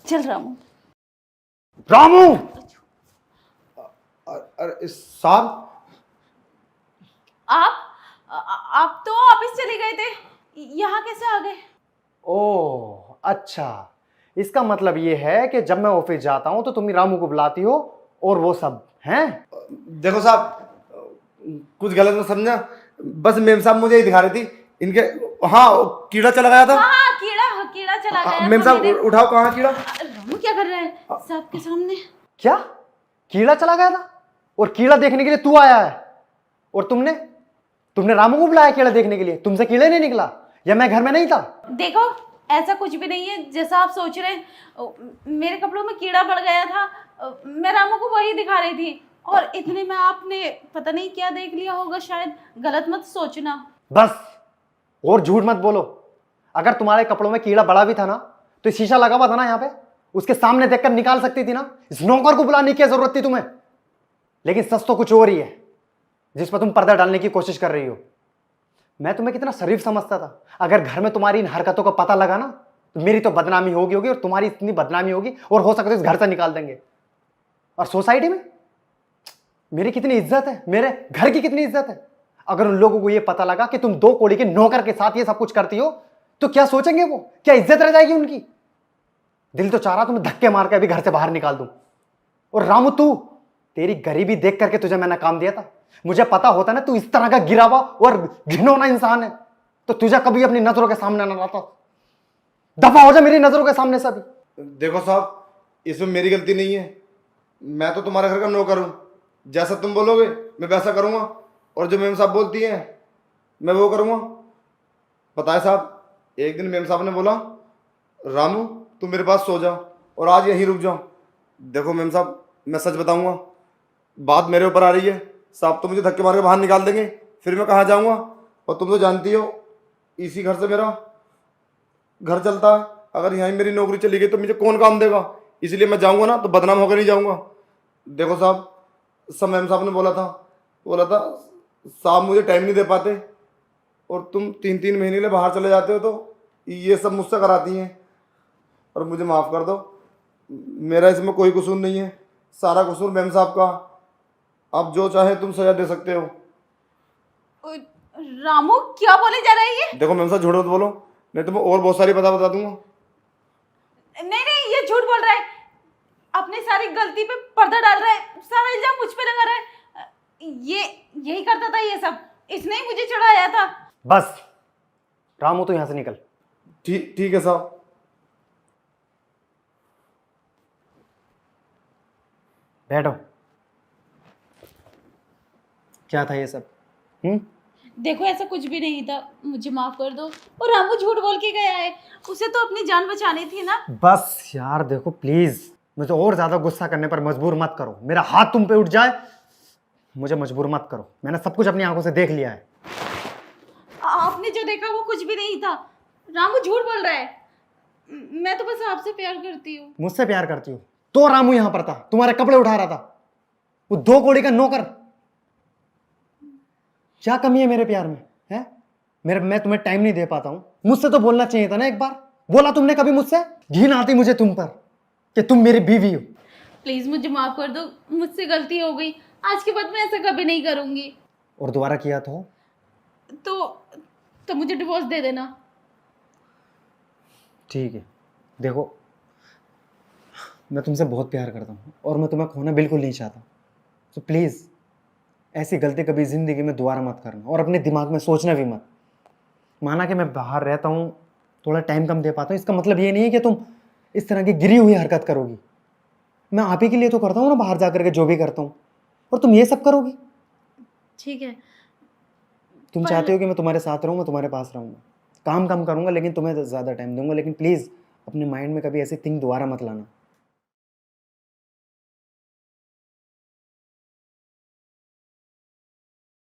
चल रामू। रामू! अरे साहब, आप तो ऑफिस चले गए थे, यहाँ कैसे आ गए? ओह अच्छा, इसका मतलब ये है कि जब मैं ऑफिस जाता हूं तो तुम रामू को बुलाती हो और वो सब हैं। देखो साहब, कुछ गलत मत समझा, बस मेम साहब मुझे ही दिखा रही थी इनके। हाँ, कीड़ा चला गया था। हाँ कीड़ा कीड़ा चला गया मेम था साहब मेरे। उठाओ, कहाँ कीड़ा? रामू क्या कर रहा है साहब के सामने? क्या कीड़ा चला गया था और कीड़ा देखने के लिए तू आया है? और तुमने रामू को बुलाया कीड़ा देखने के लिए? तुमसे कीड़ा नहीं निकला या मैं घर में नहीं था? देखो ऐसा कुछ भी नहीं है जैसा आप सोच रहे हैं। मेरे कपड़ों में कीड़ा पड़ गया था, मैं रामू को वही दिखा रही थी और इतने में आपने पता नहीं क्या देख लिया होगा, शायद। गलत मत सोचना। बस और झूठ मत बोलो। अगर तुम्हारे कपड़ों में कीड़ा बड़ा भी था ना तो शीशा लगा हुआ था ना यहाँ पे, उसके सामने देखकर निकाल सकती थी ना। इस नौकर को बुलाने की जरूरत थी तुम्हें। लेकिन सच तो कुछ और ही है जिस पर तुम पर्दा डालने की कोशिश कर रही हो। मैं तुम्हें कितना शरीफ समझता था। अगर घर में तुम्हारी इन हरकतों का पता लगा ना तो मेरी तो बदनामी होगी और तुम्हारी इतनी बदनामी होगी और हो सकता है इस घर से निकाल देंगे। और सोसाइटी में मेरी कितनी इज्जत है, मेरे घर की कितनी इज्जत है। अगर उन लोगों को यह पता लगा कि तुम 2 कौड़ी के नौकर के साथ ये सब कुछ करती हो तो क्या सोचेंगे वो? क्या इज्जत रह जाएगी उनकी? दिल तो चाह रहा तुम्हें धक्के मार के अभी घर से बाहर निकाल दूं। और रामू, तेरी गरीबी देख करके तुझे मैंने काम दिया था। मुझे पता होता ना तू इस तरह का गिरावा और घिनौना इंसान है तो तुझे कभी अपनी नजरों के सामने न लाता। दफा हो जा मेरी नजरों के सामने से अभी। देखो साहब, इसमें मेरी गलती नहीं है। मैं तो तुम्हारे घर का नौकर हूँ। जैसा तुम बोलोगे मैं वैसा करूँगा और जो मेम साहब बोलती हैं मैं वो करूँगा। पता है साहब, एक दिन मेम साहब ने बोला, रामू तुम मेरे पास सो जाओ और आज यहीं रुक जाओ। देखो मेम साहब, मैं सच बताऊँगा, बात मेरे ऊपर आ रही है। साहब तो मुझे धक्के मार के बाहर निकाल देंगे, फिर मैं कहाँ जाऊँगा? और तुम तो जानती हो इसी घर से मेरा घर चलता है। अगर यहीं मेरी नौकरी चली गई तो मुझे कौन काम देगा? इसलिए मैं जाऊँगा ना तो बदनाम होकर नहीं जाऊँगा। देखो साहब, सब मैम साहब ने बोला था साहब मुझे टाइम नहीं दे पाते और तुम 3-3 महीने ले बाहर चले जाते हो तो ये सब मुझसे कराती हैं। और मुझे माफ़ कर दो, मेरा इसमें कोई कसूर नहीं है, सारा कसूर मैम साहब का। आप जो चाहे तुम सजा दे सकते हो। रामू क्या बोले जा रहा है ये? देखो मैम साहब, झूठ मत बोलो, नहीं तो मैं और बहुत सारी बता दूंगा। नहीं नहीं, ये झूठ बोल रहा है। अपनी सारी गलती पे पर्दा डाल रहा है, सारा इल्जाम मुझ पे लगा रहा है। ये यही करता था ये सब, इसने ही मुझे चढ़ाया था। बस रामू, तो यहां से निकल। ठीक है साहब। बैठो। क्या था ये सब? देखो ऐसा कुछ भी नहीं था, मुझे माफ कर दो। और रामू झूठ बोल के गया है, उसे तो अपनी जान बचानी थी ना। बस यार देखो प्लीज, मुझे और ज्यादा गुस्सा करने पर मजबूर मत करो। मेरा हाथ तुम पे उठ जाए, मुझे मजबूर मत करो। मैंने सब कुछ अपनी आंखों से देख लिया है। आपने जो देखा वो कुछ भी नहीं था। रामू झूठ बोल रहा है। मैं तो बस आपसे प्यार करती हूँ। मुझसे प्यार करती हो तो रामू यहां पर था, तुम्हारे कपड़े उठा रहा था, वो 2 कौड़ी का नौकर। क्या कमी है मेरे प्यार में? है मैं तुम्हें टाइम नहीं दे पाता हूं? मुझसे तो बोलना चाहिए था ना एक बार। बोला तुमने कभी मुझसे? घिन आती मुझे तुम पर कि तुम मेरी बीवी हो। प्लीज मुझे माफ कर दो, मुझसे गलती हो गई। आज के बाद मैं ऐसा कभी नहीं करूंगी। और दोबारा किया तो मुझे डिवोर्स दे देना। ठीक है। देखो मैं तुमसे बहुत प्यार करता हूँ और मैं तुम्हें खोना बिल्कुल नहीं चाहता। तो प्लीज़ ऐसी गलती कभी ज़िंदगी में दोबारा मत करना और अपने दिमाग में सोचना भी मत। माना कि मैं बाहर रहता हूँ, थोड़ा टाइम कम दे पाता हूँ, इसका मतलब ये नहीं है कि तुम इस तरह की गिरी हुई हरकत करोगी। मैं आप ही के लिए तो करता हूँ ना बाहर जा करके जो भी करता हूँ, और तुम ये सब करोगी? ठीक है। तुम चाहते हो कि मैं तुम्हारे साथ रहूँ, मैं तुम्हारे पास रहूँगा, काम कम करूँगा लेकिन तुम्हें ज़्यादा टाइम दूंगा। लेकिन प्लीज़ अपने माइंड में कभी ऐसी थिंक दोबारा मत लाना।